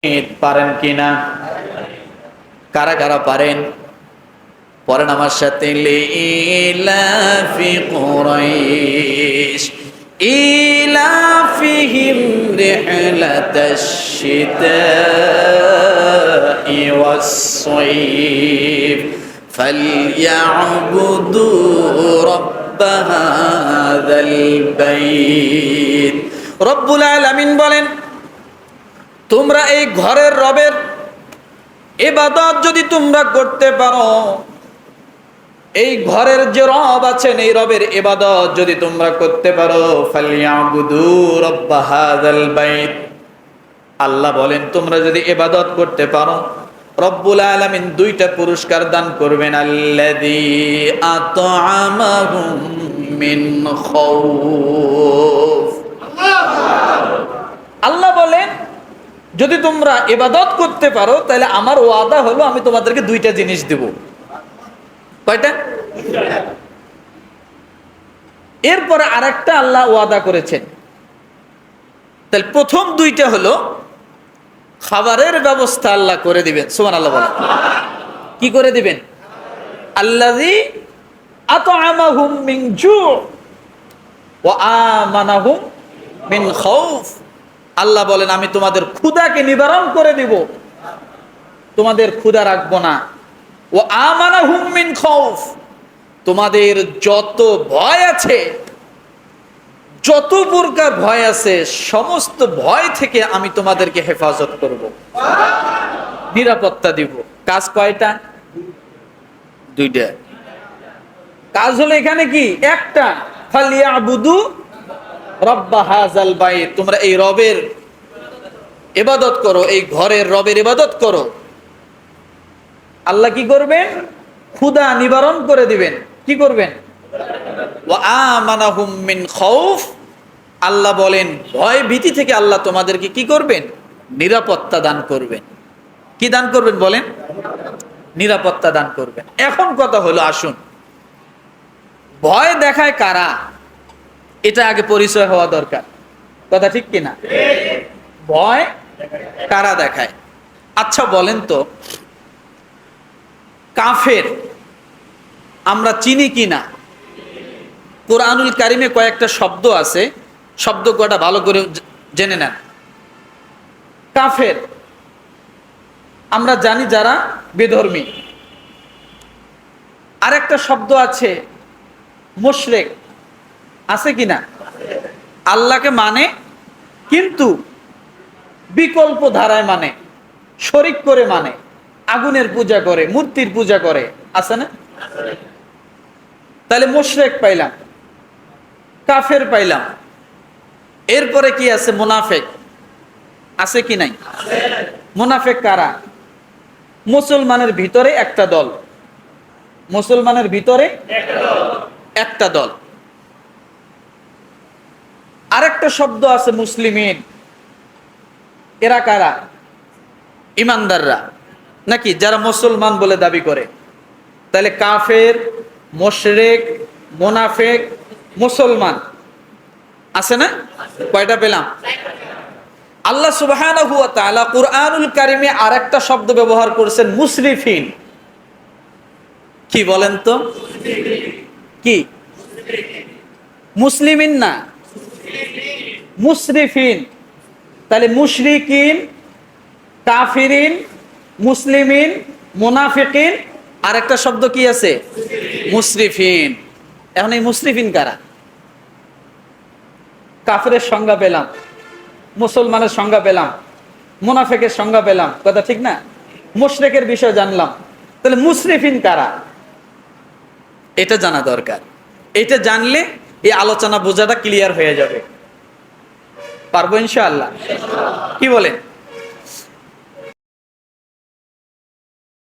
পারেন কিনা? কারা কারা পারেন পড়েন আমার সাথে। লিইলাফি কুরাইশ ইলাফিহিম রিহলাতাশ শিতাই ওয়াস সাইফ ফালইয়াবুদু রাব্ব হাযাল বাইত। রব্বুল আলামিন বলেন, তোমরা এই ঘরের রবের ইবাদত যদি তোমরা করতে পারো, এই ঘরের যে রব আছেন এই রবের ইবাদত যদি তোমরা করতে পারো, ফালইয়াবুদু রাব্ব হাযাল বাইত। আল্লাহ বলেন তোমরা যদি ইবাদত করতে পারো, রব্বুল আলামিন দুইটা পুরস্কার দান করবেন। আল্লাযী আত'আমাহুম মিন খাউফ। আল্লাহ বলেন যদি তোমরা ইবাদত করতে পারো তাহলে আমার ওয়াদা হলো আমি তোমাদেরকে দুইটা জিনিস দেব। কয়টা? এরপরে আরেকটা আল্লাহ ওয়াদা করেছেন। তাহলে প্রথম দুইটা হলো খাবারের ব্যবস্থা আল্লাহ করে দিবেন। সুবহানাল্লাহ বলেন। কি করে দিবেন? আল্লাযী আত'আমাহুম মিন জু' ওয়া আমানাহুম মিন খাউফ। আল্লাহ বলেন আমি তোমাদের ক্ষুধাকে নিবারণ করে দিব, তোমাদের ক্ষুধা রাখবো না। ওয়া আমানাহুম মিন খাউফ, তোমাদের যত ভয় আছে, যত প্রকার ভয় আছে সমস্ত ভয় থেকে আমি তোমাদেরকে হেফাজত করব, নিরাপত্তা দিব। কাজ কয়টা? দুইটা। কাজ হলো এখানে কি? একটা, ফালিয়াবুদু রাব্ব হাযাল বাইত। তোমরা এই রবের ইবাদত করো, এই ঘরের রবের ইবাদত করো। আল্লাহ কি করবেন? ক্ষুধা নিবারণ করে দিবেন। কি করবেন? ওয়া আমানাহুম মিন খাউফ। আল্লাহ বলেন ভয় ভীতি থেকে আল্লাহ তোমাদেরকে কি করবেন? নিরাপত্তা দান করবেন। কি দান করবেন বলেন? নিরাপত্তা দান করবেন। এখন কথা হলো, আসুন ভয় দেখায় কারা, এটা আগে পরিচয় হওয়া দরকার। কথা ঠিক কিনা? ভয় কারা দেখায়? আচ্ছা বলেন তো, কাফের আমরা চিনি কিনা? কোরআনুল কারিমে কয়েকটা শব্দ আছে, শব্দ কয়টা ভালো করে জেনে নেন। কাফের আমরা জানি যারা বেধর্মী। আরেকটা শব্দ আছে মুশরিক, আছে কিনা? আল্লাহকে মানে কিন্তু বিকল্প ধারায় মানে, শরিক করে মানে, আগুনের পূজা করে, মূর্তির পূজা করে, আছে না? তাহলে মুশরিক পাইলাম, কাফের পাইলাম। এরপরে কি আছে? মুনাফিক, আছে কি নাই? মুনাফিক কারা? মুসলমানের ভিতরে একটা দল, মুসলমানের ভিতরে একটা দল। আরেকটা শব্দ আছে মুসলিমিন, এরা কারা? ইমানদাররা, নাকি যারা মুসলমান বলে দাবি করে। তাহলে কাফের, মুশরিক, মুনাফিক, মুসলমান, আছে না? কয়টা পেলাম? আল্লাহ সুবহানাহু ওয়া তাআলা কুরআনুল কারিমে আরেকটা শব্দ ব্যবহার করেছেন, মুসরিফিন। কি বলেন তো? কি? মুসলিমিন না, মুসরিফিন। তাহলে মুশরিকিন, কাফিরিন, মুসলিমিন, মুনাফিকিন, আরেকটা শব্দ কি আছে? মুসরিফিন। এখন এই মুসরিফিন কারা? কাফিরের সংজ্ঞা পেলাম, মুসলমানের সংজ্ঞা পেলাম, মুনাফিকের সংজ্ঞা পেলাম, কথা ঠিক না? মুশরিকের বিষয় জানলাম, তাহলে মুসরিফিন কারা? এটা জানা দরকার। এটা জানলে এই আলোচনা বোঝাটা ক্লিয়ার হয়ে যাবে। পারবো ইনশাআল্লাহ? কি বলেন?